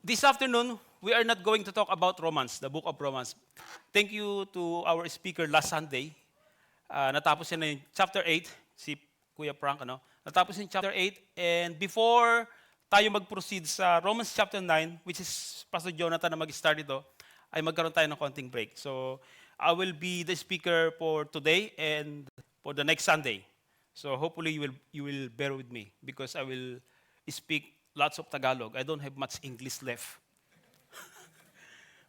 This afternoon, we are not going to talk about Romans, the book of Romans. Thank you to our speaker last Sunday. Natapos siya na yung chapter 8, si Kuya Frank, ano? Natapos yung chapter 8, and before tayo mag-proceed sa Romans chapter 9, which is Pastor Jonathan na mag-start ito, ay magkaroon tayo ng konting break. So, I will be the speaker for today and for the next Sunday. So, hopefully you will bear with me because I will speak lots of Tagalog. I don't have much English left.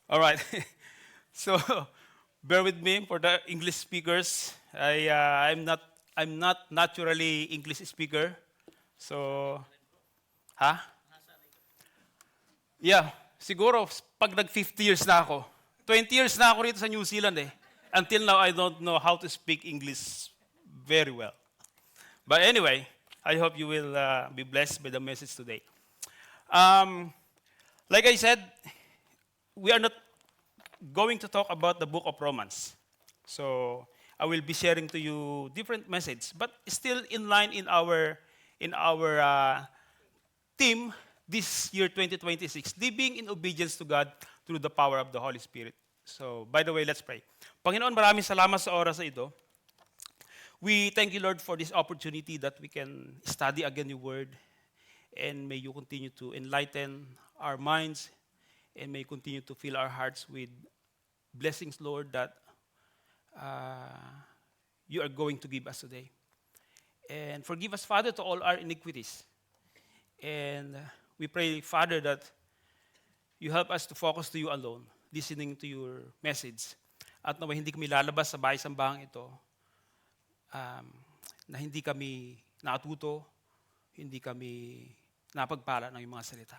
All right. So, bear with me for the English speakers. I'm not naturally English speaker. So, ha? Yeah, siguro pag nag 50 years na ako. 20 years na ako rito sa New Zealand eh. Until now, I don't know how to speak English very well. But anyway, I hope you will be blessed by the message today. Like I said, we are not going to talk about the book of Romans. So I will be sharing to you different messages, but still in line in our theme this year 2026, living in obedience to God through the power of the Holy Spirit. So by the way, let's pray. Panginoon, maraming salamat sa oras na ito. We thank you, Lord, for this opportunity that we can study again your word. And may you continue to enlighten our minds. And may you continue to fill our hearts with blessings, Lord, that you are going to give us today. And forgive us, Father, to all our iniquities. And we pray, Father, that you help us to focus to you alone, listening to your message. At naway hindi kami lalabas sa bahay-sambahang ito na hindi kami natuto, hindi kami napagpala ng iyong mga salita.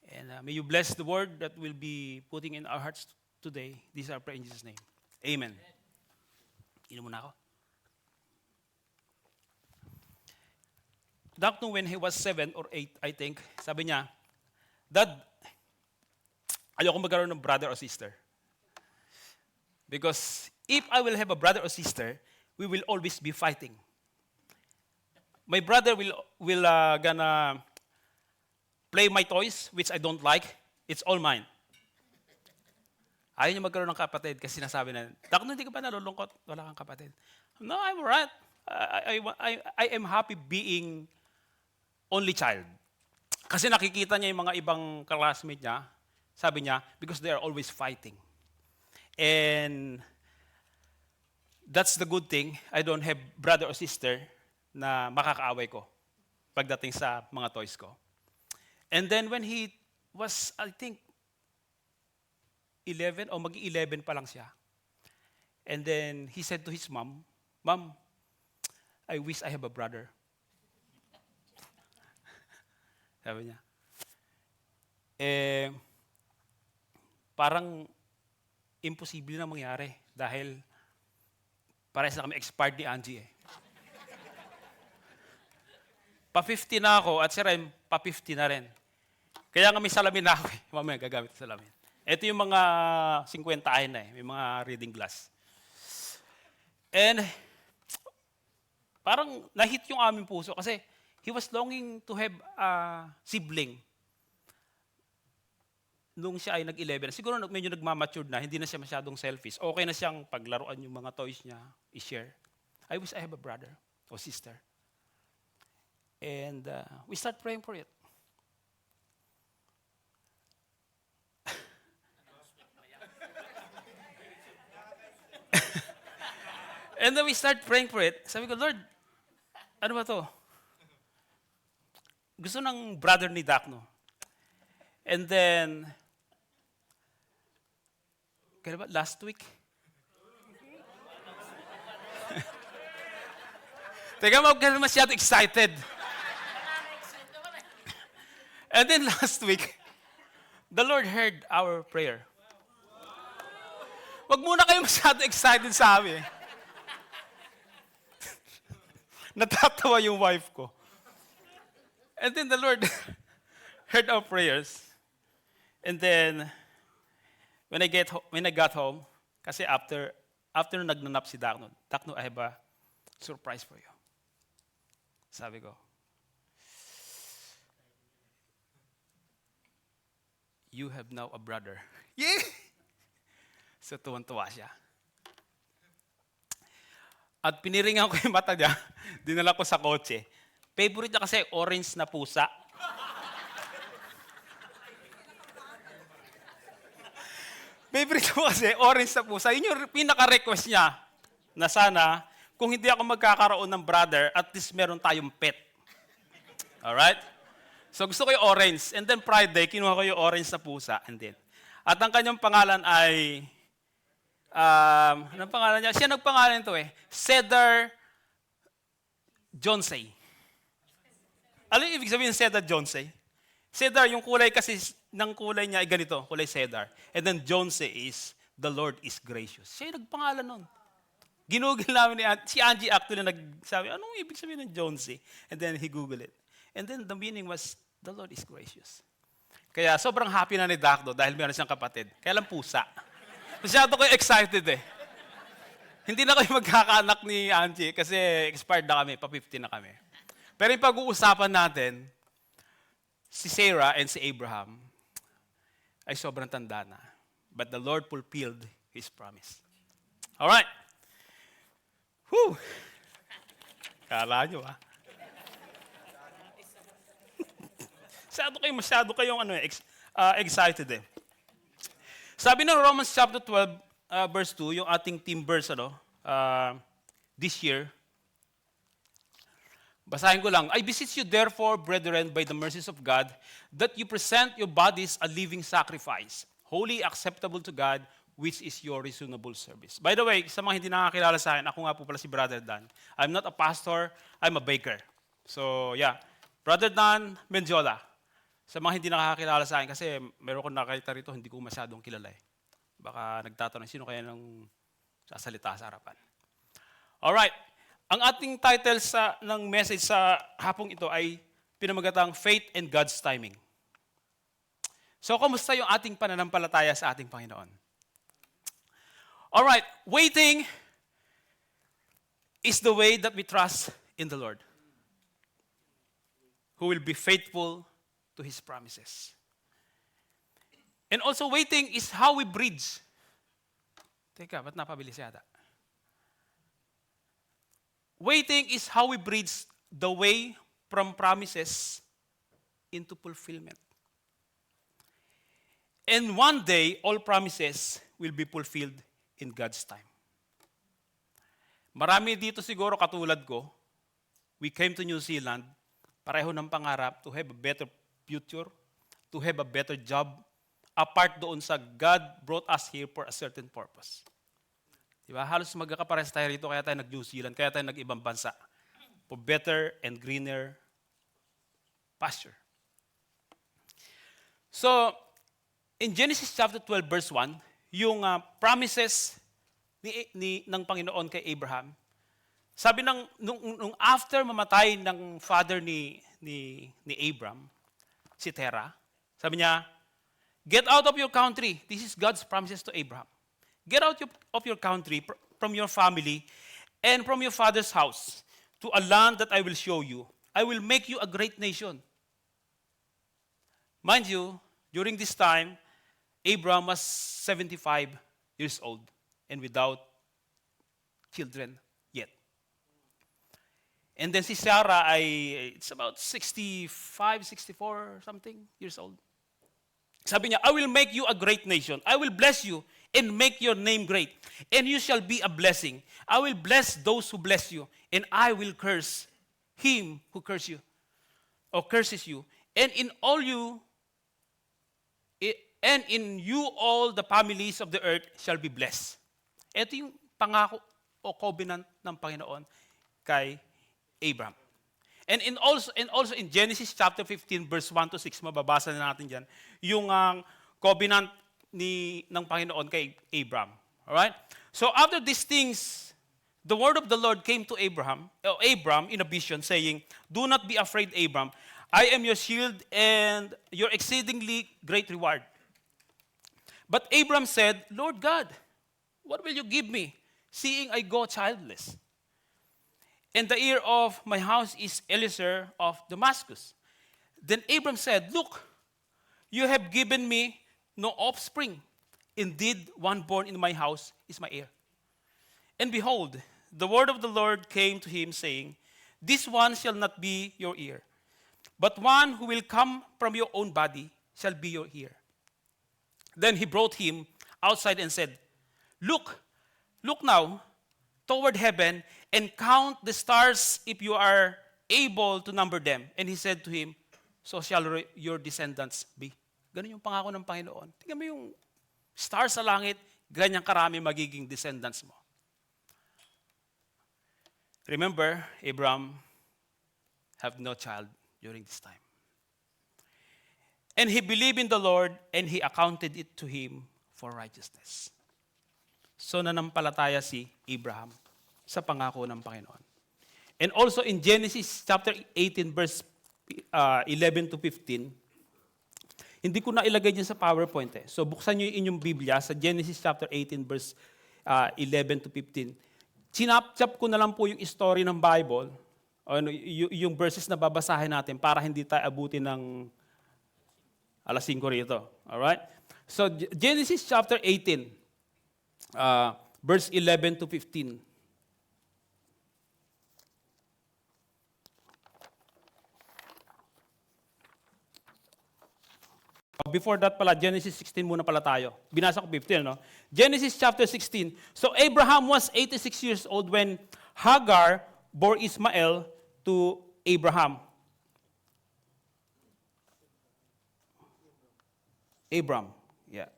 And may you bless the word that will be putting in our hearts today. These are prayer in Jesus' name. Amen. Inom muna ako. Doctor, when he was 7 or 8, I think, sabi niya, Dad, ayoko magkaroon ng brother or sister. Because if I will have a brother or sister, we will always be fighting. My brother will gonna play my toys, which I don't like. It's all mine. Ayaw niya magkaroon ng kapatid kasi sinasabi na, Dakno, hindi ka ba nalulungkot? Wala kang kapatid. No, I'm alright. I am happy being only child. Kasi nakikita niya yung mga ibang classmate niya, sabi niya, because they are always fighting. And that's the good thing. I don't have brother or sister na makakaaway ko pagdating sa mga toys ko. And then when he was, I think, 11 o mag-11 pa lang siya. And then he said to his mom, Mom, I wish I have a brother. Sabi niya. Parang imposible na mangyari dahil parehas na kami expired ni Angie eh. Pa-50 na ako at si Rem, pa-50 na rin. Kaya nga may salamin na ako eh. Mamaya gagamit ng salamin. Ito yung mga 50 ahin na eh. May mga reading glass. And parang nahit yung aming puso kasi he was longing to have a sibling. Nung siya ay nag-11, siguro medyo nagmamature na, hindi na siya masyadong selfish. Okay na siyang paglaruan yung mga toys niya, i-share. I wish I have a brother or sister. And we start praying for it. And then we start praying for it. Sabi ko, Lord, ano ba to? Gusto ng brother ni Dakno. And then, kaya ba, last week? Teka, huwag ka masyado excited. And then last week, the Lord heard our prayer. Wag muna kayo masyado excited sa amin. Natatawa yung wife ko. And then the Lord heard our prayers. And then, when I got home, kasi after nung nagnanap si Dakno, I have a surprise for you. Sabi ko, you have now a brother. Yeah! So tuwan-tuwa siya. At piniringan ko yung mata niya, dinala ko sa kotse. Favorite niya kasi orange na pusa. Favorite ko kasi orange na pusa. Yun yung pinaka-request niya na sana, kung hindi ako magkakaroon ng brother, at least meron tayong pet. Alright? So gusto ko yung orange. And then Friday, kinuha ko yung orange na pusa. And then, at ang kanyang pangalan ay, anong pangalan niya? Siya nagpangalan ito Cedar Jonesay. Ano yung ibig sabihin Cedar Jonesay? Cedar, yung kulay kasi ng kulay niya ay ganito, kulay cedar. And then Jonesay is, the Lord is gracious. Siya yung nagpangalan nun. Ginugol namin si Angie actually nagsabi, anong ibig sabihin ng Jonesay? And then he Googled it. And then the meaning was, the Lord is gracious. Kaya sobrang happy na ni Dakdo dahil meron siyang kapatid. Kaya lang pusa. Masyado ko excited Hindi na kayo magkakaanak ni Angie kasi expired na kami, pa-50 na kami. Pero yung pag-uusapan natin, si Sarah and si Abraham ay sobrang tanda na. But the Lord fulfilled His promise. Alright. Whew! Kala nyo masyado kayong excited Sabi ng Romans chapter 12, verse 2, yung ating team verse this year, basahin ko lang. I beseech you therefore, brethren, by the mercies of God, that you present your bodies a living sacrifice, holy, acceptable to God, which is your reasonable service. By the way, sa mga hindi nakakilala sa akin, ako nga po pala si Brother Dan. I'm not a pastor, I'm a baker. So, yeah. Brother Dan Mendiola. Sa mga hindi nakakilala sa akin, kasi meron ko nakakita rito, hindi ko masyadong kilala Baka nagtatanong, sino kaya nang sasalita sa harapan? Alright. Ang ating title ng message sa hapong ito ay pinamagatang Faith and God's Timing. So, kamusta yung ating pananampalataya sa ating Panginoon? Alright. Waiting is the way that we trust in the Lord, who will be faithful to His promises. And also waiting is how we bridge. Teka, ba't napabilis yata? Waiting is how we bridge the way from promises into fulfillment. And one day, all promises will be fulfilled in God's time. Marami dito siguro katulad ko, we came to New Zealand, pareho ng pangarap to have a better future, to have a better job, apart doon sa God brought us here for a certain purpose. Diba? Halos magkakapares tayo rito, kaya tayo nag-New Zealand, kaya tayo nag-ibang bansa. For better and greener pasture. So, in Genesis chapter 12, verse 1, yung promises ng Panginoon kay Abraham, sabi nung after mamatay ng father ni Abraham, si Terah, sabi niya, get out of your country. This is God's promises to Abraham. Get out of your country, from your family, and from your father's house, to a land that I will show you. I will make you a great nation. Mind you, during this time, Abraham was 75 years old and without children yet. And then si Sarah it's about 65, 64 something years old. Sabi niya, I will make you a great nation. I will bless you and make your name great. And you shall be a blessing. I will bless those who bless you. And I will curse him who curses you. Or curses you. And in you all the families of the earth shall be blessed. Ito yung pangako o covenant ng Panginoon kay Abraham. And also in Genesis chapter 15 verse 1 to 6, mababasa na natin diyan yung covenant ng Panginoon kay Abraham. All right? So after these things, the word of the Lord came to Abram in a vision saying, "Do not be afraid, Abram. I am your shield and your exceedingly great reward." But Abram said, "Lord God, what will you give me, seeing I go childless? And the heir of my house is Eliezer of Damascus." Then Abram said, "Look, you have given me no offspring. Indeed, one born in my house is my heir. And behold, the word of the Lord came to him, saying, This one shall not be your heir, but one who will come from your own body shall be your heir. Then he brought him outside and said, Look now toward heaven and count the stars if you are able to number them. And he said to him, So shall your descendants be. Ganun yung pangako ng Panginoon. Tingnan mo yung stars sa langit, ganyang karami magiging descendants mo. Remember, Abraham have no child during this time. And he believed in the Lord, and he accounted it to him for righteousness. So nanampalataya si Abraham sa pangako ng Panginoon. And also in Genesis chapter 18, verse 11 to 15, hindi ko na ilagay dyan sa PowerPoint eh. So buksan nyo yung inyong Biblia sa Genesis chapter 18, verse 11 to 15. Sinapchap ko na lang po yung story ng Bible, yung verses na babasahin natin para hindi tayo abutin ng alas 5 rito. Alright? So Genesis chapter 18, verse 11 to 15. Before that pala, Genesis 16 muna pala tayo. Binasa ko 15, no? Genesis chapter 16. So Abraham was 86 years old when Hagar bore Ismael to Abraham. Abram, yeah.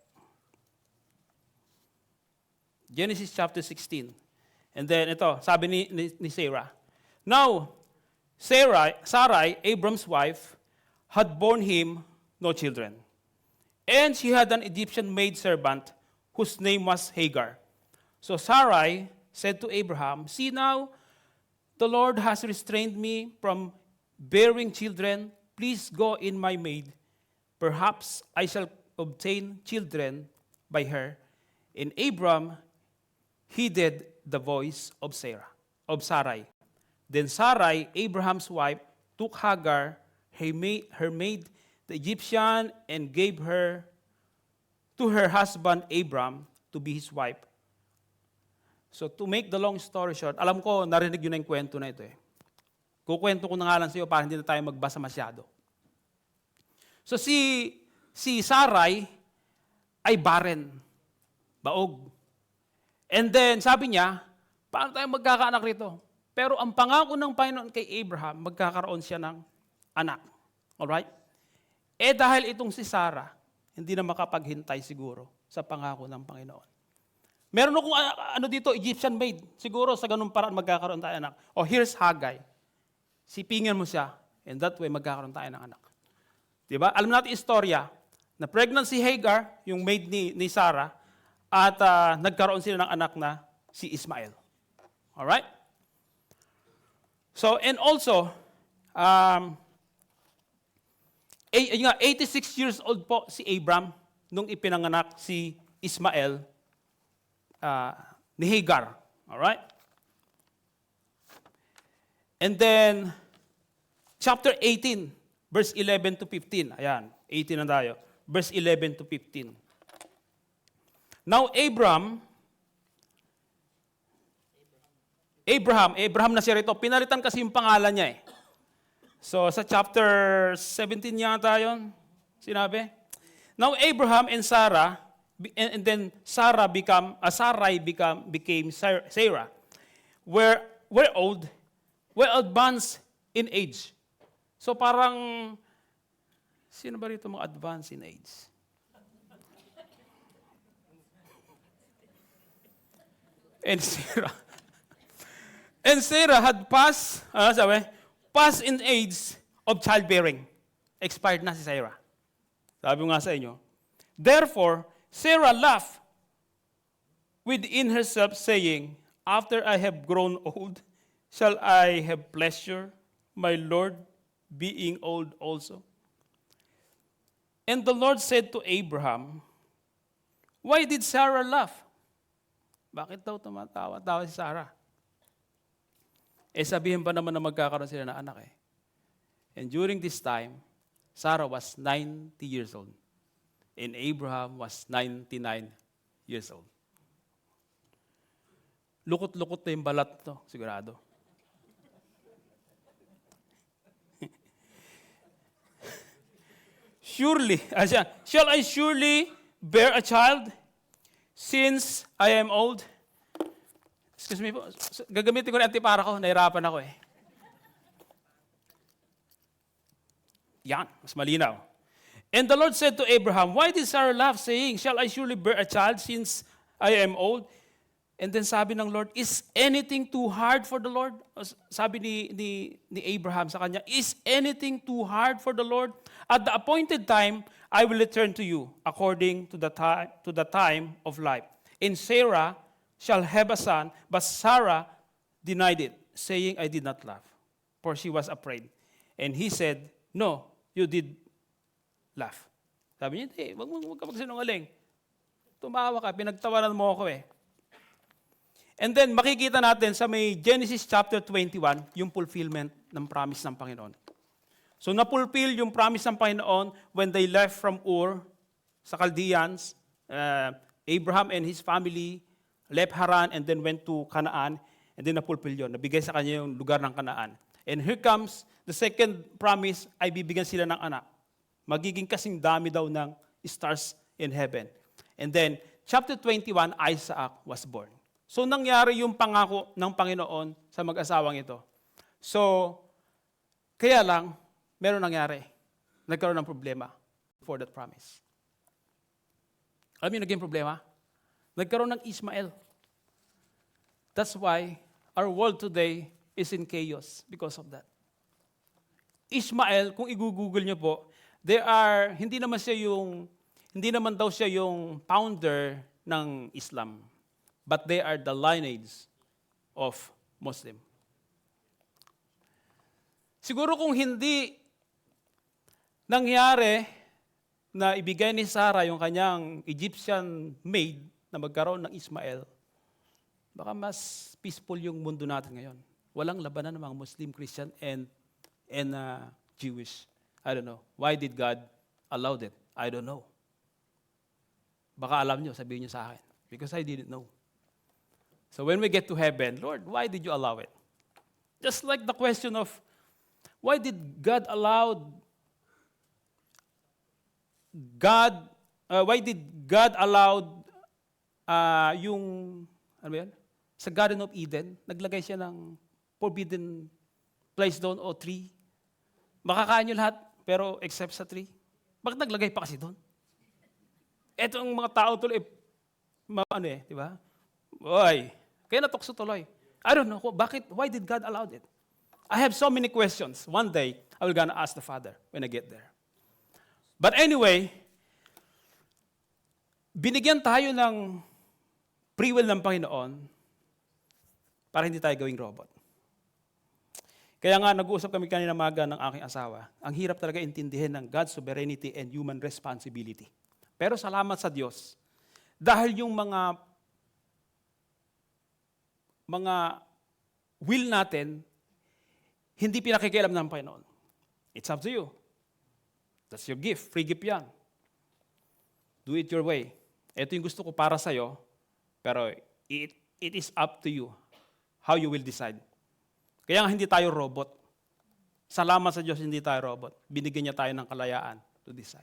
Genesis chapter 16. And then ito, sabi ni Sarah. Now, Sarai, Abram's wife, had borne him no children. And she had an Egyptian maidservant whose name was Hagar. So Sarai said to Abraham, See now, the Lord has restrained me from bearing children. Please go in my maid. Perhaps I shall obtain children by her. And Abram heeded the voice of Sarai. Then Sarai, Abraham's wife, took Hagar, her maid, the Egyptian, and gave her to her husband Abram to be his wife. So to make the long story short, alam ko narinig yun na yung kwento na ito eh. Kukwento ko na nga lang sa iyo para hindi na tayo magbasa masyado. So si Sarai ay barren, baog. And then sabi niya, paano tayo magkakaanak rito? Pero ang pangako ng Panginoon kay Abraham, magkakaroon siya ng anak. Alright? Eh dahil itong si Sarah, hindi na makapaghintay siguro sa pangako ng Panginoon. Meron akong dito, Egyptian maid. Siguro sa ganung paraan magkakaroon tayo ng anak. O here's Haggai. Sipingan mo siya, and that way magkakaroon tayo ng anak. Diba? Alam natin istorya, na pregnant si Hagar, yung maid ni Sarah, at nagkaroon sila ng anak na si Ismael. Alright? So, and also, 86 years old po si Abram nung ipinanganak si Ismael ni Hagar. Alright? And then, chapter 18, verse 11 to 15. Ayan, 18 na tayo. Verse 11 to 15. Now, Abraham na siya rito. Pinalitan kasi yung pangalan niya eh. So, sa chapter 17 yata yun, sinabi. Now, Abraham and Sarah, and then Sarai became Sarah, were old, well advanced in age. So, parang, sino ba rito mga advanced in age? And Sarah had passed in age of childbearing. Expired na si Sarah. Sabi nga sa inyo. Therefore, Sarah laughed within herself, saying, After I have grown old, shall I have pleasure, my Lord, being old also? And the Lord said to Abraham, Why did Sarah laugh? Bakit daw tumatawa si Sarah? Eh sabihin pa naman na magkakaroon sila ng anak eh. And during this time, Sarah was 90 years old. and Abraham was 99 years old. Lukot-lukot na yung balat to, sigurado. Shall I surely bear a child since I am old? Excuse me po, gagamitin ko na antipara ko, nahirapan ako eh. Yan, mas malinaw. And the Lord said to Abraham, why did Sarah laugh, saying, shall I surely bear a child since I am old? And then sabi ng Lord, is anything too hard for the Lord? Sabi ni Abraham sa kanya, is anything too hard for the Lord? At the appointed time, I will return to you according to the time of life. And Sarah shall have a son, but Sarah denied it, saying, I did not laugh, for she was afraid. And he said, no, you did laugh. Sabi niya, wag ka magsinungaling. Tumawa ka, pinagtawanan mo ako eh. And then makikita natin sa may Genesis chapter 21, yung fulfillment ng promise ng Panginoon. So na-fulfill yung promise ng Panginoon when they left from Ur sa Chaldeans. Abraham and his family left Haran and then went to Canaan. And then na-fulfill yun. Nabigay sa kanya yung lugar ng Canaan. And here comes the second promise, ay bibigyan sila ng anak. Magiging kasing dami daw ng stars in heaven. And then, chapter 21, Isaac was born. So, nangyari yung pangako ng Panginoon sa mag-asawang ito. So, kaya lang, meron nangyari. Nagkaroon ng problema for that promise. Alam niyo, naging problema? Nagkaroon ng Ismael. That's why our world today is in chaos because of that. Ismael, kung i-google niyo po, hindi naman daw siya yung founder ng Islam, but they are the lineage of Muslim. Siguro kung hindi nangyari na ibigay ni Sarah yung kanyang Egyptian maid na magkaroon ng Ismael, baka mas peaceful yung mundo natin ngayon. Walang labanan ng mga Muslim, Christian, and Jewish. I don't know. Why did God allow that? I don't know. Baka alam nyo, sabihin nyo sa akin. Because I didn't know. So when we get to heaven, Lord, why did you allow it? Just like the question of, why did God allow yung, ano yan? Sa Garden of Eden, naglagay siya ng forbidden place doon o tree. Makakain nyo lahat, pero except sa tree. Bakit naglagay pa kasi doon? Eto ang mga tao tuloy, di ba? Oy, kaya natukso tuloy. I don't know, why did God allow it? I have so many questions. One day, I will gonna ask the Father when I get there. But anyway, binigyan tayo ng free will ng Panginoon para hindi tayo gawing robot. Kaya nga, nag-uusap kami kanina maga ng aking asawa. Ang hirap talaga intindihin ng God's sovereignty and human responsibility. Pero salamat sa Diyos, dahil yung mga will natin, hindi pinakikialam ng Panginoon. It's up to you. That's your gift. Free gift yan. Do it your way. Ito yung gusto ko para sa'yo, pero it is up to you how you will decide. Kaya nga hindi tayo robot. Salamat sa Diyos, hindi tayo robot. Binigyan niya tayo ng kalayaan to decide.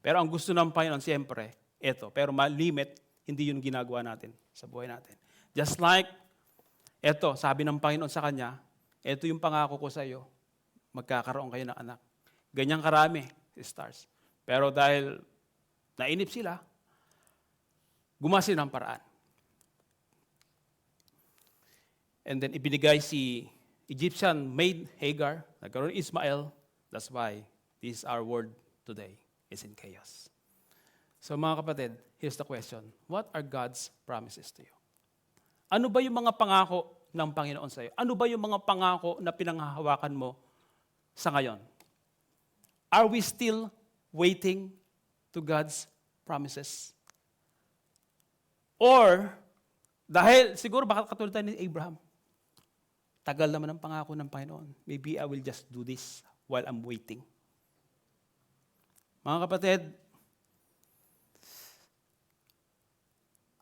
Pero ang gusto ng Panginoon, siyempre, ito. Pero malimit, hindi yun ginagawa natin sa buhay natin. Just like, ito, sabi ng Panginoon sa kanya, ito yung pangako ko sa iyo, magkakaroon kayo ng anak. Ganyang karami, stars. Pero dahil nainip sila, gumasin ng paraan. And then ibinigay si Egyptian maid Hagar, nagkaroon Ismael. That's why this our world today is in chaos. So mga kapatid, here's the question. What are God's promises to you? Ano ba yung mga pangako ng Panginoon sa iyo? Ano ba yung mga pangako na pinanghahawakan mo sa ngayon? Are we still waiting to God's promises? Or, dahil siguro baka katulad tayo ni Abraham, tagal naman ang pangako ng Panginoon. Maybe I will just do this while I'm waiting. Mga kapatid,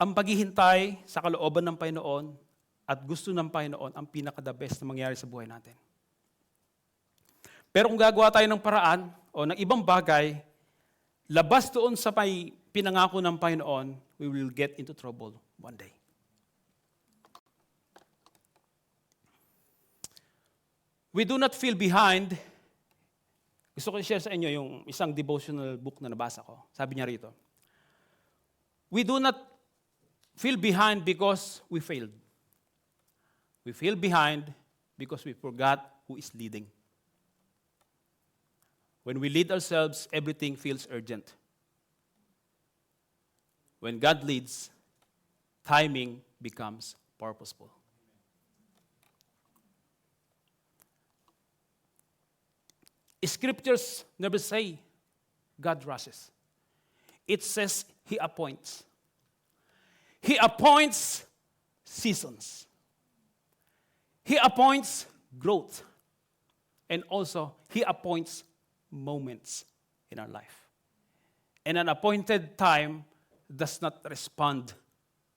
ang paghihintay sa kalooban ng Panginoon at gusto ng Panginoon ang pinaka-the best na mangyari sa buhay natin. Pero kung gagawa tayo ng paraan o ng ibang bagay, labas doon sa may pinangako ng Panginoon, we will get into trouble one day. We do not feel behind. Gusto ko i-share sa inyo yung isang devotional book na nabasa ko. Sabi niya rito, we do not feel behind because we failed. We feel behind because we forgot who is leading. When we lead ourselves, everything feels urgent. When God leads, timing becomes purposeful. Scriptures never say God rushes. It says He appoints. He appoints seasons. He appoints growth. And also, He appoints moments in our life. And an appointed time does not respond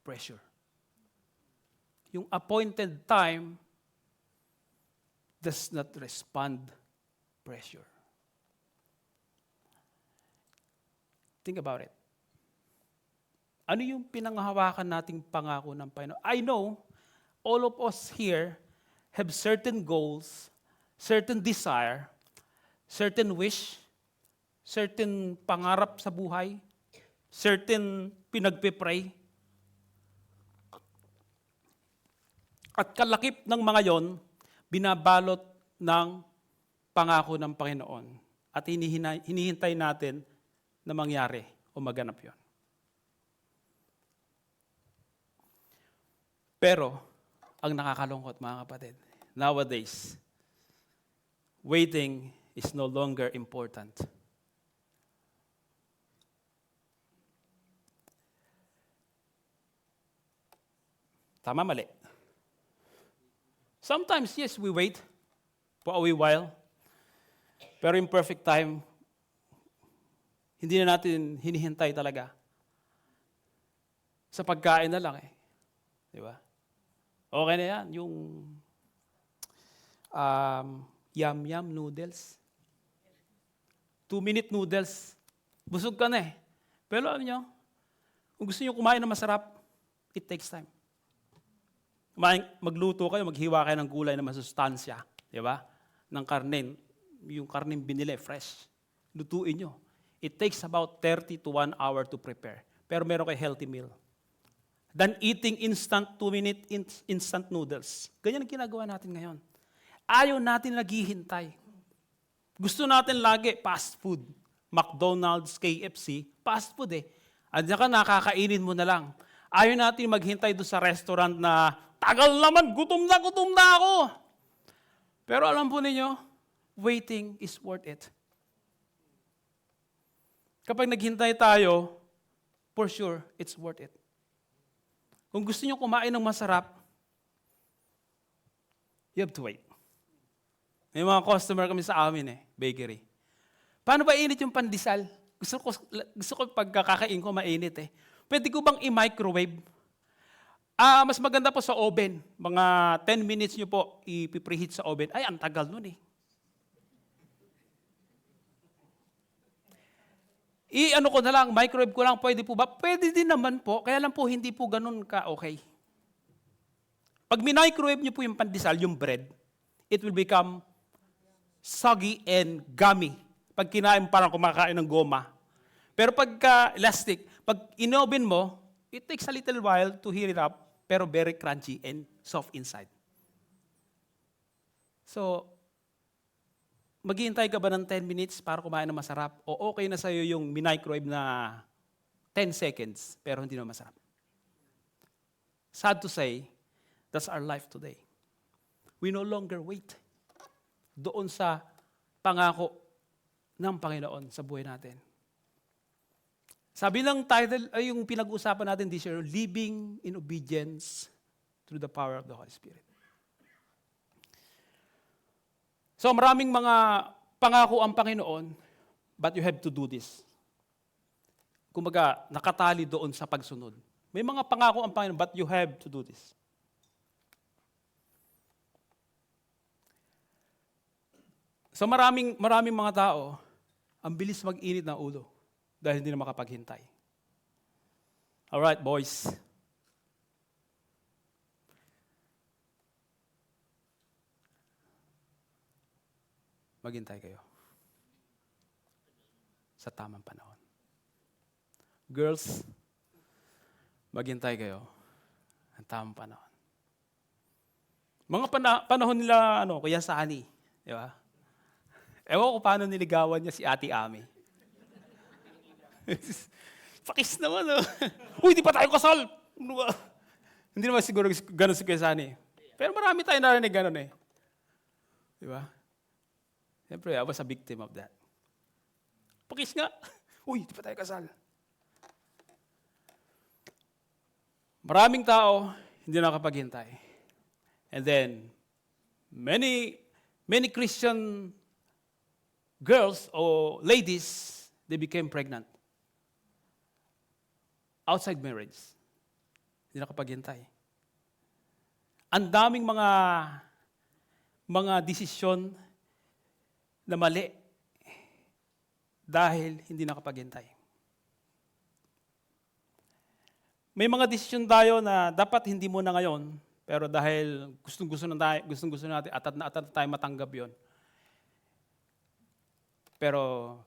pressure. Yung appointed time does not respond pressure. Think about it. Ano yung pinanghahawakan nating pangako ng Panginoon? I know all of us here have certain goals, certain desire, certain wish, certain pangarap sa buhay, certain pinagpipray. At kalakip ng mga yon, binabalot ng pangako ng Panginoon at hinihintay natin na mangyari o maganap yon. Pero, ang nakakalungkot mga kapatid, nowadays, waiting is no longer important. Tama, mali. Sometimes, yes, we wait for a wee while. Pero in perfect time, hindi na natin hinihintay talaga. Sa pagkain na lang eh. Di ba? Okay na yan. Yung yum-yum noodles. 2-minute noodles. Busog ka na eh. Pero alam nyo, kung gusto nyo kumain na masarap, it takes time. Magluto kayo, maghiwa kayo ng gulay na masustansya. Di ba? Ng karne. Yung karneng binili, fresh. Lutuin nyo. It takes about 30 to 1 hour to prepare. Pero meron kayo healthy meal. Than eating instant 2-minute instant noodles. Ganyan ang ginagawa natin ngayon. Ayaw natin naghihintay. Gusto natin lagi fast food. McDonald's, KFC, fast food eh. At saka nakakainin mo na lang. Ayaw natin maghintay doon sa restaurant na tagal naman, gutom na ako. Pero alam po ninyo, waiting is worth it. Kapag naghintay tayo, for sure, it's worth it. Kung gusto nyo kumain ng masarap, you have to wait. May mga customer kami sa amin bakery. Paano ba init yung pandesal? Gusto ko pagkakakain ko mainit eh. Pwede ko bang i-microwave? Mas maganda po sa oven. Mga 10 minutes nyo po i-preheat sa oven. Ay, ang tagal nun eh. I-ano ko na lang, microwave ko lang, pwede po ba? Pwede din naman po, kaya lang po hindi po ganun ka-okay. Pag minicrowave nyo po yung pandesal, yung bread, it will become soggy and gummy. Pag kinain, parang kumakain ng goma. Pero pagka elastic, pag in-oven mo, it takes a little while to heat it up, pero very crunchy and soft inside. So, maghihintay ka ba ng 10 minutes para kumain ng masarap? O okay na sa'yo yung microwave na 10 seconds, pero hindi na masarap? Sad to say, that's our life today. We no longer wait doon sa pangako ng Panginoon sa buhay natin. Sabi ng title, ay yung pinag-uusapan natin this year, Living in Obedience through the Power of the Holy Spirit. So maraming mga pangako ang Panginoon, but you have to do this. Kumbaga, nakatali doon sa pagsunod. May mga pangako ang Panginoon, but you have to do this. So maraming mga tao, ang bilis mag-init ng ulo dahil hindi na makapaghintay. Alright, boys. Maghintay kayo sa tamang panahon. Girls, maghintay kayo ang tamang panahon. Mga panahon nila, Kuya Sani, di ba? Ewan ko paano niligawan niya si Ate Ami. Pakis naman, Uy, di pa tayo kasal! Hindi naman siguro ganun si Kuya Sani. Pero marami tayo narinig ganun Di ba? Siyempre, I was a victim of that. Pakis nga! Uy, di pa tayo kasal. Maraming tao hindi nakapaghintay. And then, many Christian girls or ladies, they became pregnant. Outside marriage. Hindi nakapaghintay. Ang daming mga desisyon na mali dahil hindi nakapaghintay. May mga desisyon tayo na dapat hindi muna ngayon, pero dahil gustong-gusto natin, atat na tayo matanggap yon. Pero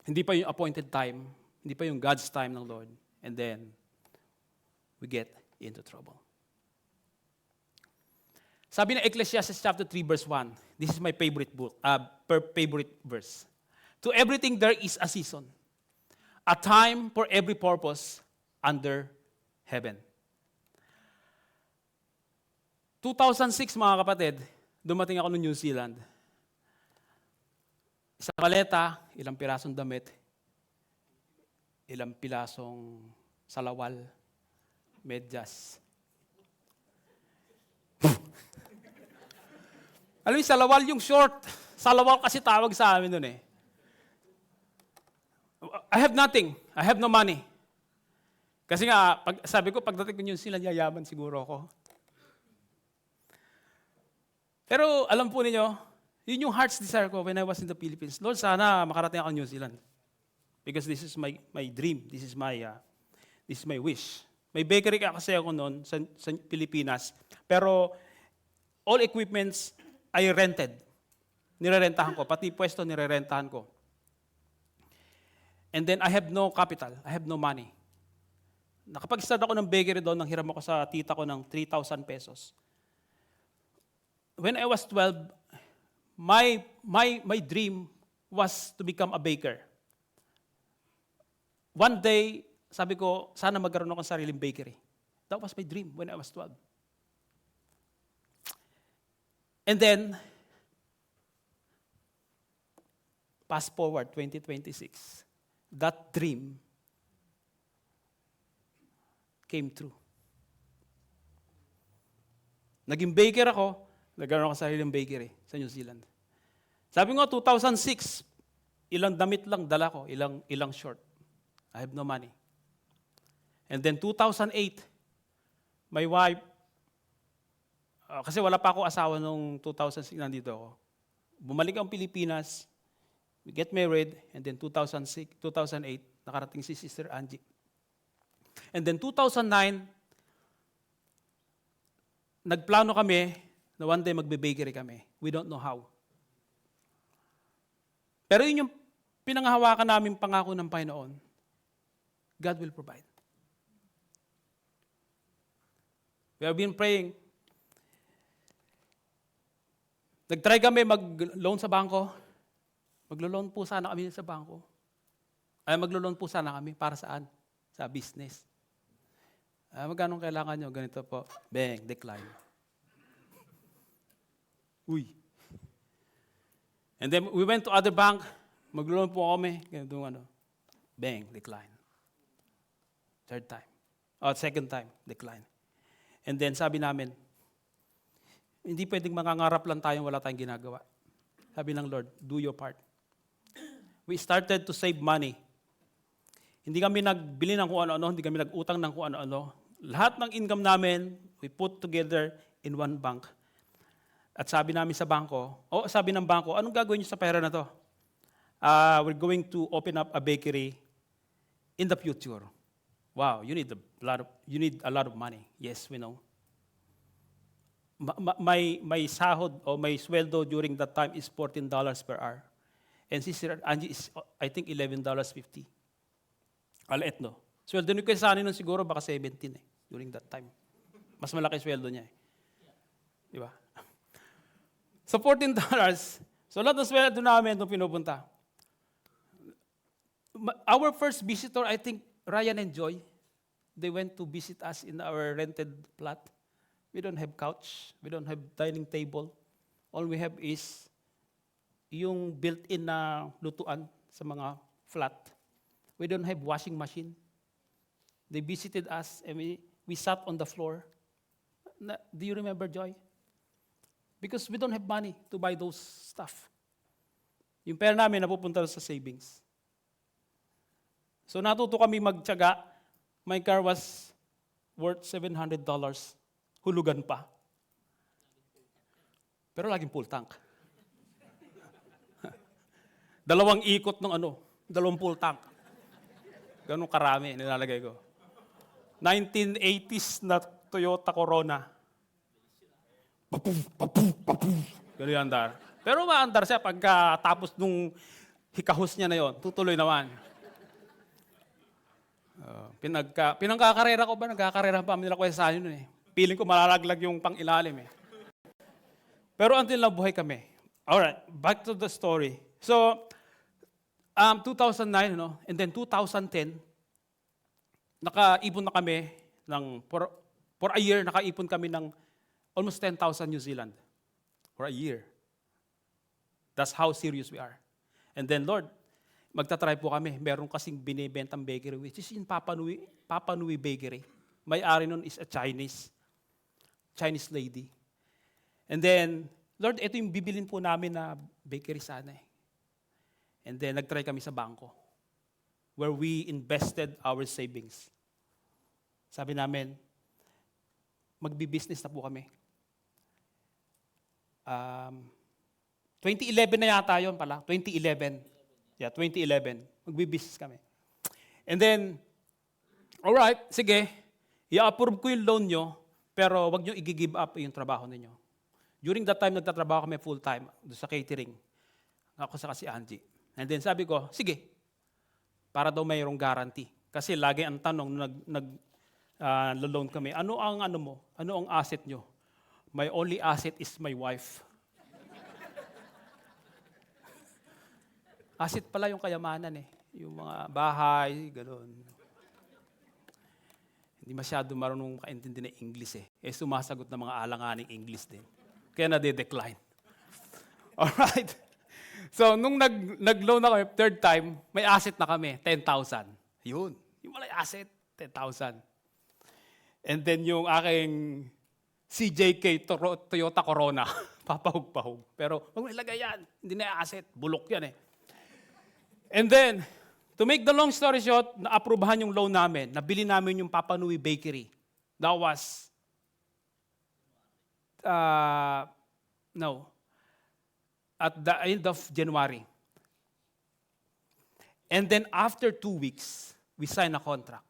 hindi pa yung appointed time, hindi pa yung God's time ng Lord. And then, we get into trouble. Sabi ng Ecclesiastes chapter 3 verse 1, this is my favorite favorite verse. To everything there is a season, a time for every purpose under heaven. 2006 mga kapatid, dumating ako ng New Zealand. Isang maleta, ilang pirasong damit, ilang pirasong salawal, medyas. Alam mo, salawal yung short. Salawal kasi tawag sa amin nun I have nothing. I have no money. Kasi nga, sabi ko, pagdating ko New Zealand, yayaman siguro ako. Pero alam po ninyo, yun yung heart's desire ko when I was in the Philippines. Lord, sana makarating ako New Zealand. Because this is my dream. This is my wish. May bakery kasi ako noon sa Pilipinas. Pero all equipments ay rented. Nirerentahan ko. Pati pwesto nirerentahan ko. And then I have no capital. I have no money. Nakapag-start ako ng bakery doon, nang hiram ako sa tita ko ng 3,000 pesos. When I was 12, my dream was to become a baker. One day, sabi ko, sana magkaroon ako ng sariling bakery. That was my dream when I was 12. And then, fast forward, 2026, that dream came true. Naging baker ako, nagkaroon ako ng sariling bakery sa New Zealand. Sabi ko, 2006, ilang damit lang dala ko, ilang short. I have no money. And then 2008, my wife, kasi wala pa ako asawa nung 2006, nandito ako. Bumalik ang Pilipinas, we get married, and then 2008, nakarating si Sister Angie. And then 2009, nagplano kami na one day magbe-bakery kami. We don't know how. Pero yun yung pinanghahawakan namin pangako ng Panginoon. God will provide. We have been praying. Nag-try kami mag-loan sa bangko. Maglo-loan po sana kami sa bangko. Maglo-loan po sana kami para saan? Sa business. Magkano kailangan nyo? Ganito po. Bang, decline. Uy. And then we went to other bank. Maglo-loan po kami. Ganito Bang, decline. Third time. Second time, decline. And then sabi namin, hindi pwedeng mangangarap lang tayo, wala tayong ginagawa. Sabi ng Lord, do your part. We started to save money. Hindi kami nagbili ng kung ano-ano, hindi kami nag-utang ng kung ano-ano. Lahat ng income namin, we put together in one bank. At sabi namin sa bangko, sabi ng bangko, anong gagawin niyo sa pera na to? We're going to open up a bakery in the future. Wow, you need a lot of money. Yes, we know. My sahod o my sweldo during that time is $14 per hour. And Sister Angie is, I think, $11.50. Aliit, no? Sweldo ni Kuya Sunny nun siguro baka 17 during that time. Mas malaki sweldo niya. Di ba? So $14. So lahat ng sweldo namin nung pinupunta. Our first visitor, I think, Ryan and Joy, they went to visit us in our rented flat. We don't have couch. We don't have dining table. All we have is yung built-in na lutuan sa mga flat. We don't have washing machine. They visited us and we sat on the floor. Do you remember, Joy? Because we don't have money to buy those stuff. Yung pera namin napupunta sa savings. So natuto kami magtiyaga. My car was worth $700. Hulugan pa. Pero laging full tank. Dalawang ikot ng dalawang full tank. Ganun karami nilalagay ko. 1980s na Toyota Corona. Ganun yung andar. Pero maandar siya pagkatapos nung hikahos niya na yon, tutuloy naman. Pinangkakarera ko ba? Nagkakarera pa nila Kuya Sunny nun eh. Piling ko malalaglag yung pang-ilalim eh. Pero until nabuhay kami. Alright, back to the story. So, 2009, and then 2010, nakaipon na kami for a year, nakaipon kami ng almost 10,000 New Zealand. For a year. That's how serious we are. And then, Lord, magta-try po kami. Meron kasing binibentang bakery, which is in Papa Nui Bakery. May-ari nun is a Chinese lady. And then, Lord, ito yung bibilin po namin na bakery sana eh. And then, nag-try kami sa bangko where we invested our savings. Sabi namin, magbi-business na po kami. 2011 na yata yun pala. 2011. Yeah, 2011. Magbi-business kami. And then, alright, sige, i-approve ko yung loan nyo, pero wag nyo i-give up yung trabaho ninyo. During that time, nagtatrabaho kami full-time sa catering. Ako sa kasi Angie. And then sabi ko, sige, para daw mayroong guarantee. Kasi lagi ang tanong, nag-loan kami, ano ang asset nyo? My only asset is my wife. Asset pala yung kayamanan eh. Yung mga bahay, gano'n. Hindi masyado marunong makaintindi ng English eh. Sumasagot ng mga alanganing English din. Kaya nade-decline. Alright. So, nung nag-loan na kami, third time, may asset na kami, 10,000. Yun. Yung malay asset, 10,000. And then yung aking CJK Toyota Corona, papahug-pahug. Pero, huwag mo ilagay yan. Hindi na asset. Bulok yan eh. And then, to make the long story short, na-aprubahan yung loan namin. Nabili namin yung Papa Nui Bakery. That was, at the end of January. And then after 2 weeks, we signed a contract.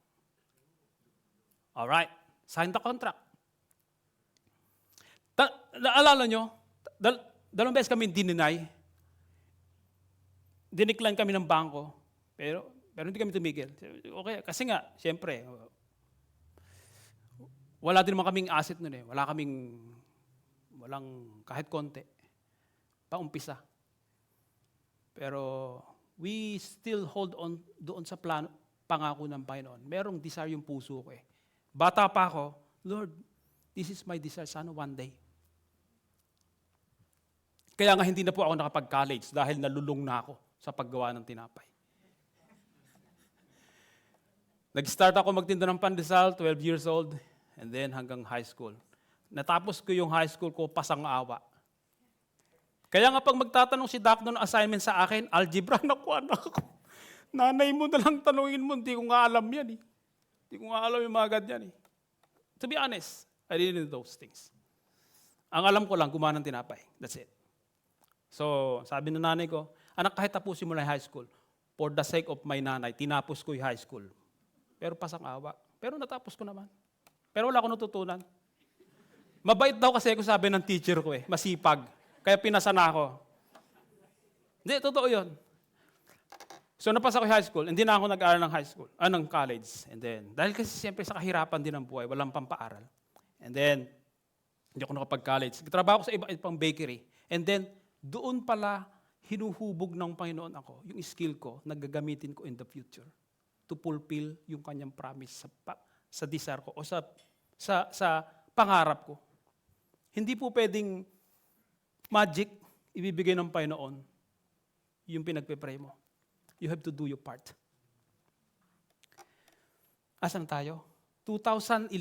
All right, signed the contract. Naalala nyo, dalawang beses kami dininay. Diniklan kami ng bangko, pero hindi kami tumigil. Okay, kasi nga, siyempre, wala din naman kaming asset nun eh. Walang kahit konti. Paumpisa. Pero we still hold on doon sa pangako ng Panginoon. Merong desire yung puso ko eh. Bata pa ako, Lord, this is my desire. Sana one day. Kaya nga hindi na po ako nakapag-college dahil nalulung na ako sa paggawa ng tinapay. Nag-start ako magtinda ng pandesal, 12 years old, and then hanggang high school. Natapos ko yung high school ko, pasang-awa. Kaya nga pag magtatanong si Doc ng assignment sa akin, algebra, nakuha na ako. Nanay mo na lang tanungin mo, hindi ko nga alam yan eh. Hindi ko nga alam yung mga ganyan eh. To be honest, I didn't know those things. Ang alam ko lang, gumawa ng tinapay. That's it. So, sabi ng nanay ko, anak, kahit tapusin mo na yung high school, for the sake of my nanay, tinapos ko yung high school. Pero pasang awa. Pero natapos ko naman. Pero wala ko natutunan. Mabait daw kasi ako, sabi ng teacher ko eh, masipag. Kaya pinasa na ako. Hindi, totoo yun. So napasa ko yung high school, hindi na ako nag-aaral ng high school, ng college. And then, dahil kasi siyempre sa kahirapan din ng buhay, walang pampaaral. And then, hindi ako nakapag-college. Trabaho ko sa ibang bakery. And then, doon pala hinuhubog ng Panginoon ako, yung skill ko, nagagamitin ko in the future to fulfill yung kanyang promise sa desire ko o sa pangarap ko. Hindi po pwedeng magic ibibigay ng Panginoon yung pinagpe-pray mo. You have to do your part. Asan tayo? 2011,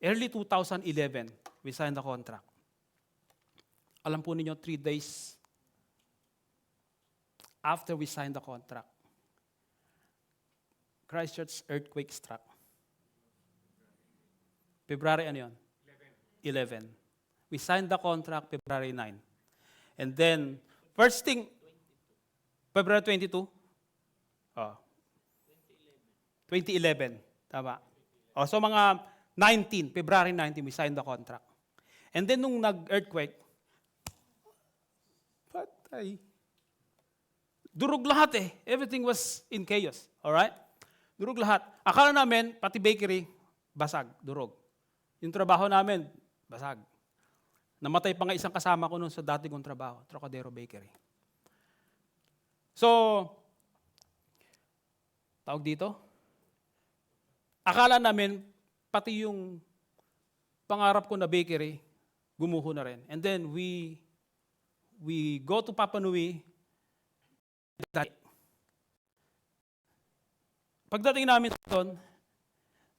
early 2011, we signed the contract. Alam po ninyo, 3 days after we signed the contract, Christchurch earthquake struck. February ano yun? 11. We signed the contract February 9. And then, first thing, February 22? 2011. Tama. So mga February 19, we signed the contract. And then nung nag-earthquake, patay. Durog lahat eh. Everything was in chaos. Alright? Durog lahat. Akala namin, pati bakery, basag, durog. Yung trabaho namin, basag. Namatay pa nga isang kasama ko noon sa dati kong trabaho, Trocadero Bakery. So, tawag dito, akala namin, pati yung pangarap ko na bakery, gumuho na rin. And then, we go to Papa Nui. Pagdating namin doon,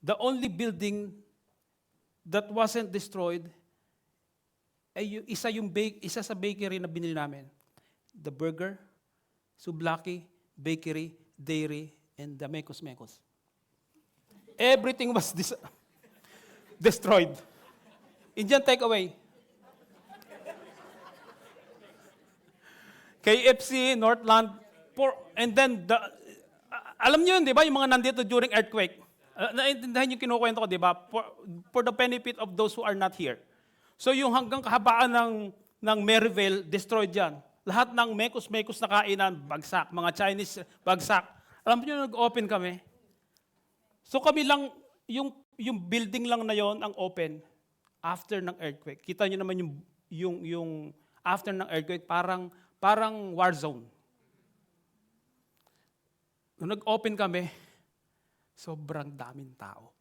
the only building that wasn't destroyed ay isa sa bakery na binili namin. The Burger, Sublaki, Bakery, Dairy, and the Mekos Mekos. Everything was destroyed. Indian takeaway. KFC, Northland, and then, alam niyo yun, di ba, yung mga nandito during earthquake. Naintindihan yung kinukwento ko, di ba? For the benefit of those who are not here. So yung hanggang kahabaan ng Maryville, destroyed yan. Lahat ng mekos-mekos na kainan, bagsak. Mga Chinese, bagsak. Alam niyo, nag-open kami. So kami lang, yung building lang na yon ang open after ng earthquake. Kita niyo naman yung after ng earthquake, parang war zone. Nung nag-open kami, sobrang daming tao.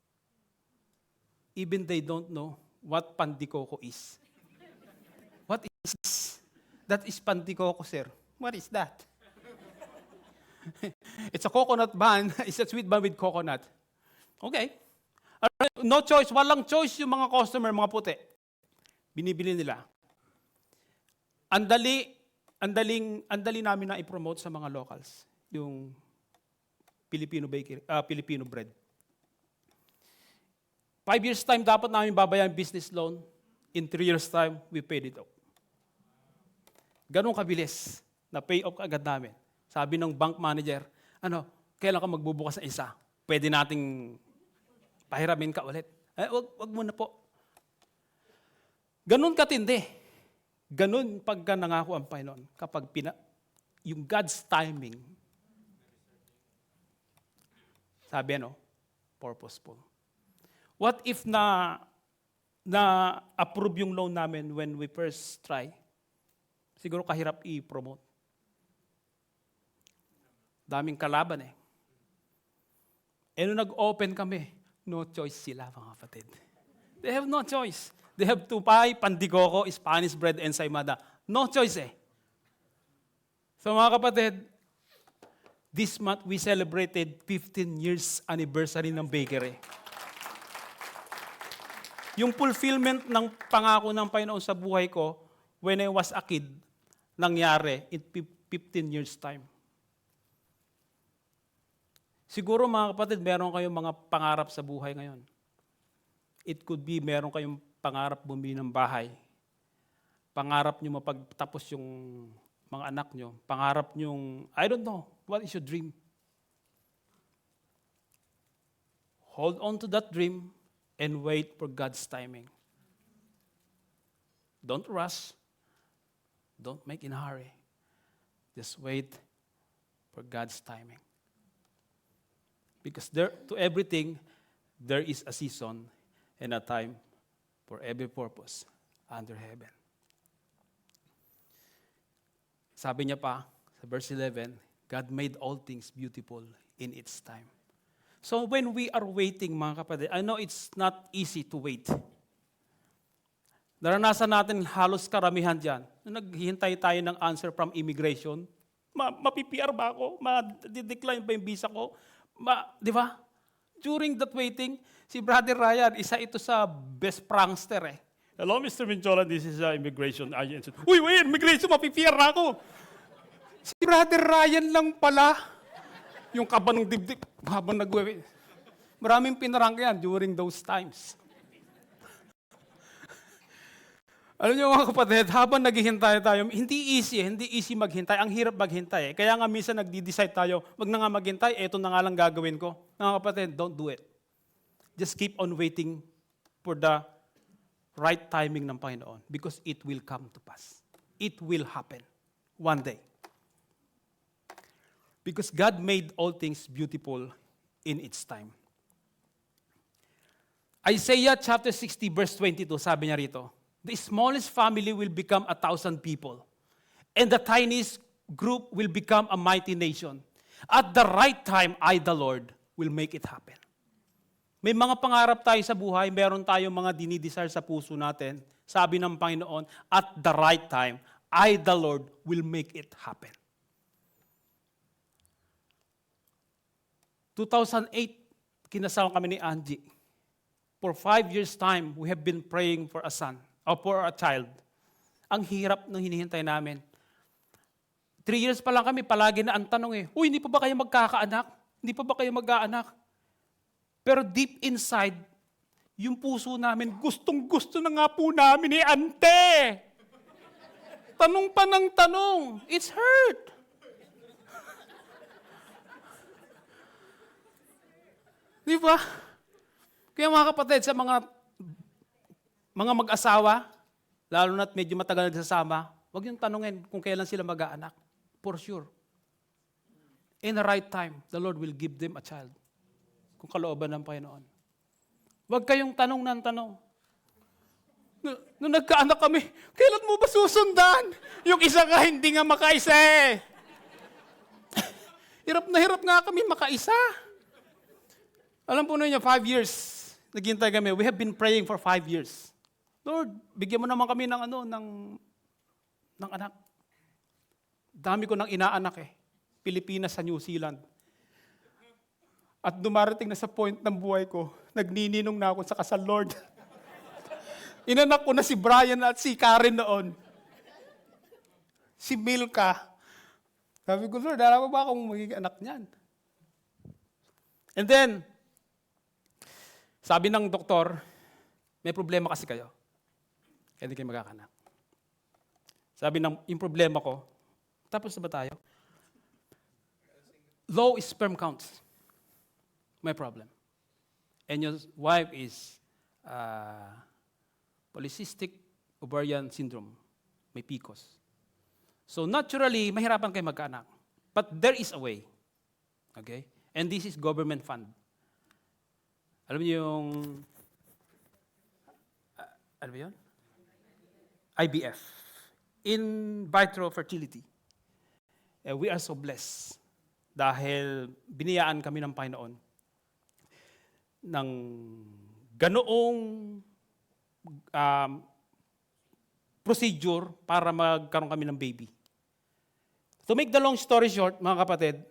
Even they don't know what pandikoko is. What is this? That is pandikoko, sir. What is that? It's a coconut bun. It's a sweet bun with coconut. Okay. No choice. Walang choice yung mga customer, mga puti. Binibili nila. Andali namin na i-promote sa mga locals yung Filipino bakery, Filipino bread. 5 years time dapat namin babayan business loan. In 3 years time, we paid it off. Ganun kabilis na pay off agad namin. Sabi ng bank manager, kailan ka magbubukas ng isa? Pwede nating pahiramin ka ulit. Wag mo na po. Ganun katindi. Ganun pagka nangako ang Panginoon. Kapag yung God's timing, sabi purposeful. What if na-approve yung loan namin when we first try? Siguro kahirap i-promote. Daming kalaban eh. Nung nag-open kami, no choice sila, mga kapatid. They have no choice. They have to buy pandikoko, Spanish bread, and ensaymada. No choice eh. So mga kapatid, this month we celebrated 15 years anniversary ng bakery. Yung fulfillment ng pangako ng Panginoon sa buhay ko, when I was a kid, nangyari in 15 years time. Siguro mga kapatid, meron kayong mga pangarap sa buhay ngayon. It could be meron kayong pangarap bumili ng bahay. Pangarap nyo mapagtapos yung mga anak nyo. Pangarap nyo, I don't know, what is your dream? Hold on to that dream and wait for God's timing. Don't rush. Don't make in a hurry. Just wait for God's timing. Because to everything, there is a season and a time for every purpose under heaven. Sabi niya pa, sa verse 11, God made all things beautiful in its time. So when we are waiting, mga kapatid, I know it's not easy to wait. Naranasan natin halos karamihan dyan. Nung naghihintay tayo ng answer from immigration, mapi-PR ba ako? Ma-decline ba yung visa ko? Di ba? During that waiting, si Brother Ryan, isa ito sa best prankster eh. Hello, Mr. Minjola, this is immigration agency. Uy, immigration, mapi-PR na ako. Si Brother Ryan lang pala, yung kaba ng dibdib, habang nag-wait. Maraming pinarangk yan during those times. Alam niyo mga kapatid, habang naghihintay tayo, hindi easy maghintay. Ang hirap maghintay. Kaya nga minsan nagdi-decide tayo, wag na nga maghintay, eto na nga lang gagawin ko. Mga kapatid, don't do it. Just keep on waiting for the right timing ng Panginoon because it will come to pass. It will happen one day. Because God made all things beautiful in its time. Isaiah chapter 60 verse 22, sabi niya rito, the smallest family will become 1,000 people, and the tiniest group will become a mighty nation. At the right time, I, the Lord, will make it happen. May mga pangarap tayo sa buhay, meron tayong mga dinidesire sa puso natin. Sabi ng Panginoon, at the right time, I, the Lord, will make it happen. 2008, kinasama kami ni Angie. For 5 years' time, we have been praying for a son. O for a child. Ang hirap ng hinihintay namin. 3 years pa lang kami, palagi na ang tanong uy, hindi pa ba kayo magkakaanak? Hindi pa ba kayo mag-aanak? Pero deep inside, yung puso namin, gustong-gusto na nga po namin ante. Tanong pa ng tanong. It's hurt. Di ba? Kaya mga kapatid, sa mga mag-asawa, lalo na't medyo matagal nagsasama, huwag yung tanungin kung kailan sila mag-aanak. For sure. In the right time, the Lord will give them a child. Kung kalooban ng Panginoon. Huwag kayong tanong ng tanong. Nung nagkaanak kami, kailan mo ba susundan? Yung isa ka hindi nga makaisa eh. Hirap na hirap nga kami makaisa. Alam po ninyo, 5 years, naghintay kami. We have been praying for 5 years. Lord, bigyan mo naman kami ng anak. Dami ko nang inaanak eh. Pilipinas sa New Zealand. At dumarating na sa point ng buhay ko, nagnininong na ako sa kasal, Lord. Inanak ko na si Brian at si Karen noon. Si Milka. Sabi ko, Lord, alam mo ba akong magiging anak niyan? And then, sabi ng doktor, may problema kasi kayo. Kaya hindi kayo magkakanak. Sabi yung problema ko, tapos na ba tayo? Low sperm counts. My problem. And your wife is polycystic ovarian syndrome. May PCOS. So naturally, mahirapan kayo magkaanak. But there is a way. Okay? And this is government fund. Alam niyo yung ano ba yun? IVF. In vitro fertility. We are so blessed dahil biniyaan kami ng Panginoon ng ganoong procedure para magkaroon kami ng baby. To make the long story short, mga kapatid,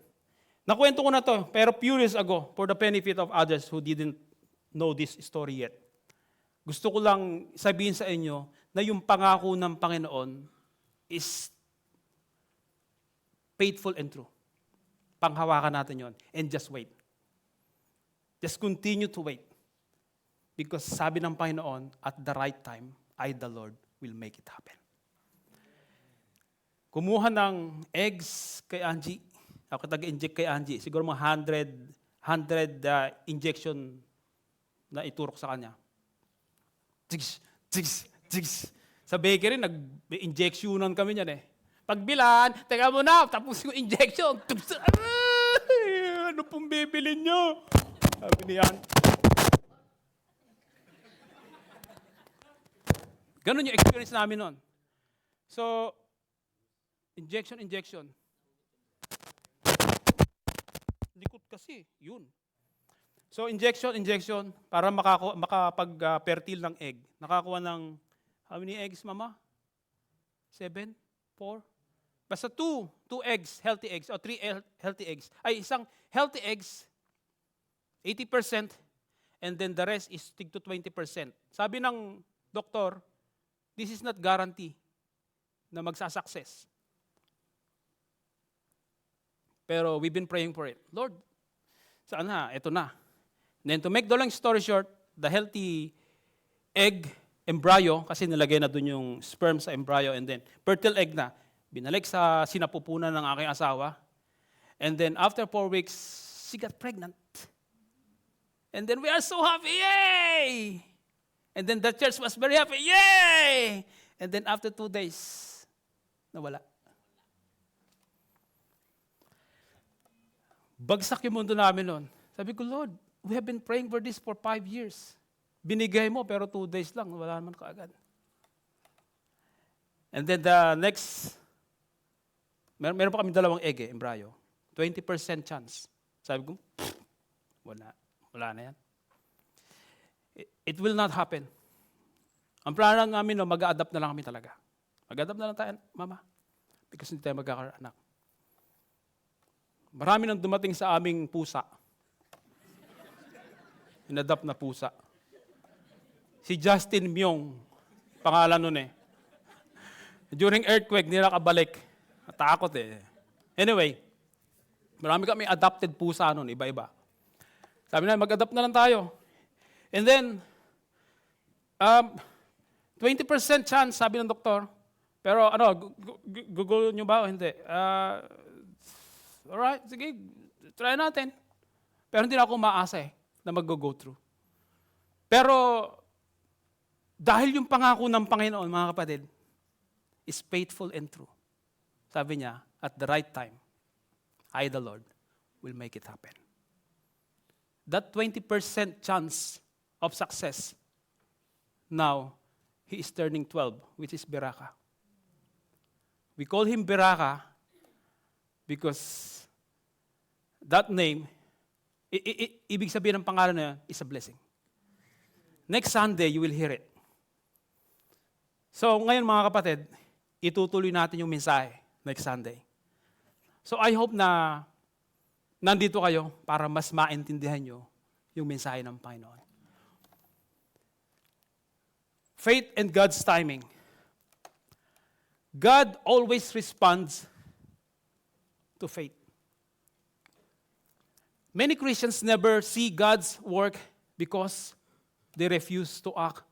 nakwento ko na to, pero few years ago, for the benefit of others who didn't know this story yet. Gusto ko lang sabihin sa inyo na yung pangako ng Panginoon is faithful and true. Panghawakan natin yon and just wait. Just continue to wait. Because sabi ng Panginoon, at the right time, I, the Lord, will make it happen. Kumuha ng eggs kay Angie. Ako tag-inject kay Angie. Siguro mga 100 injection na iturok sa kanya. Tigs, tigs, tigs. Sa bakery, nag-injectionan kami niyan eh. Pagbilan, teka muna, tapos yung injection. Ano pong bibilin nyo? Sabi niyan. Ganon yung experience namin nun. So, injection. Likot kasi, yun. So, injection, para makapag-fertile ng egg. Nakakuha ng, how many eggs, mama? 7? 4? Basta 2 eggs, healthy eggs, o 3 healthy eggs. Ay, isang healthy eggs, 80%, and then the rest is tig to 20%. Sabi ng doktor, this is not guarantee na magsasucess. Pero we've been praying for it. Lord, saan na? Ito na. Then to make the long story short, the healthy egg, embryo, kasi nilagay na dun yung sperm sa embryo, and then fertile egg na, binalik sa sinapupunan ng aking asawa. And then after 4 weeks, she got pregnant. And then we are so happy, yay! And then the church was very happy, yay! And then after 2 days, nawala. Bagsak yung mundo namin noon. Sabi ko, Lord, we have been praying for this for 5 years. Binigay mo, pero 2 days lang, wala naman kaagad. And then the next, meron pa kami 2 egg embryo. 20% chance. Sabi ko, wala na yan. It will not happen. Ang plano namin, mag-a-adapt na lang kami talaga. Mag-adapt na lang tayo, mama. Because hindi tayo magkakaanak. Marami nang dumating sa aming pusa. Inadapt na pusa. Si Justin Myong, pangalan nun eh. During earthquake, hindi nakabalik. Natakot eh. Anyway, marami kami adopted pusa nun, iba-iba. Sabi na, mag-adapt na lang tayo. And then, 20% chance, sabi ng doktor. Pero Google nyo ba o hindi? Alright, sige, try natin. Pero hindi na ako maasa na mag-go through. Pero, dahil yung pangako ng Panginoon, mga kapatid, is faithful and true. Sabi niya, at the right time, I, the Lord, will make it happen. That 20% chance of success, now, he is turning 12, which is Beraka. We call him Beraka because that name, ibig sabihin ng pangalan na is a blessing. Next Sunday, you will hear it. So, ngayon mga kapatid, itutuloy natin yung mensahe next Sunday. So, I hope na nandito kayo para mas maintindihan nyo yung mensahe ng Panginoon. Faith and God's timing. God always responds to faith. Many Christians never see God's work because they refuse to act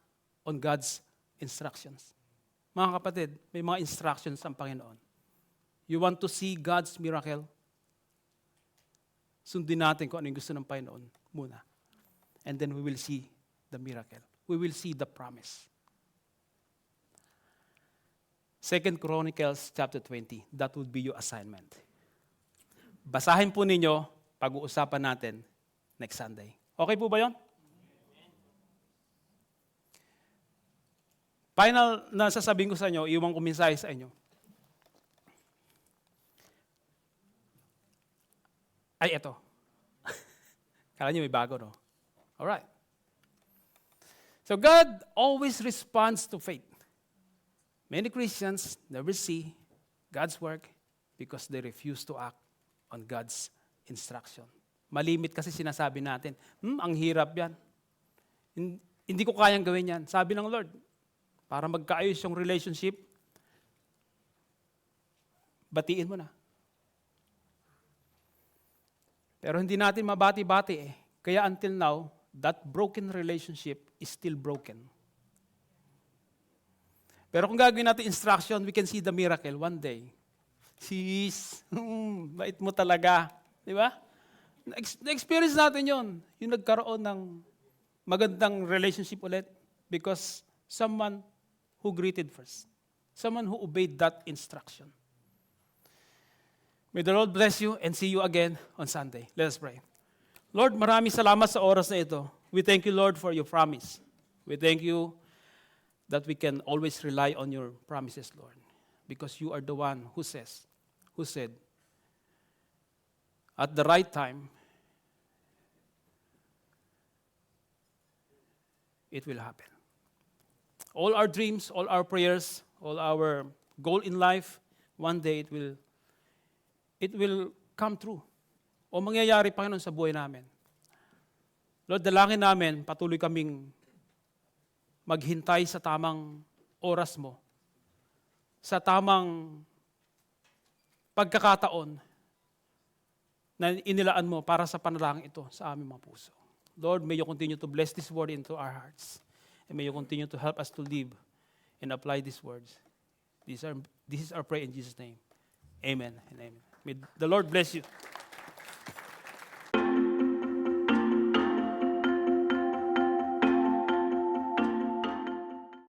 on God's instructions. Mga kapatid, may mga instructions ang Panginoon. You want to see God's miracle? Sundin natin kung ano yung gusto ng Panginoon muna. And then we will see the miracle. We will see the promise. 2 Chronicles chapter 20, that would be your assignment. Basahin po ninyo, pag-uusapan natin next Sunday. Okay po ba yun? Final na sasabihin ko sa inyo, iwan ko mensahe sa inyo. Ay, eto. Kala niyo may bago, no? Alright. So God always responds to faith. Many Christians never see God's work because they refuse to act on God's instruction. Malimit kasi sinasabi natin, ang hirap yan. Hindi ko kayang gawin yan. Sabi ng Lord, para magkaayos yung relationship, batiin mo na. Pero hindi natin mabati-bati eh. Kaya until now, that broken relationship is still broken. Pero kung gagawin natin instruction, we can see the miracle one day. Sis, bait mo talaga. Di ba? Na-experience natin yon. Yung nagkaroon ng magandang relationship ulit because someone who greeted first. Someone who obeyed that instruction. May the Lord bless you and see you again on Sunday. Let us pray. Lord, maraming salamat sa oras na ito. We thank you, Lord, for your promise. We thank you that we can always rely on your promises, Lord, because you are the one who said, at the right time, it will happen. All our dreams, all our prayers, all our goal in life, one day it will come true. O mangyayari, Panginoon, sa buhay namin. Lord, dalangin namin, patuloy kaming maghintay sa tamang oras mo, sa tamang pagkakataon na inilaan mo para sa panalangin ito sa aming mga puso. Lord, may you continue to bless this word into our hearts. And may you continue to help us to live and apply these words. This is our prayer in Jesus' name. Amen and amen. May the Lord bless you.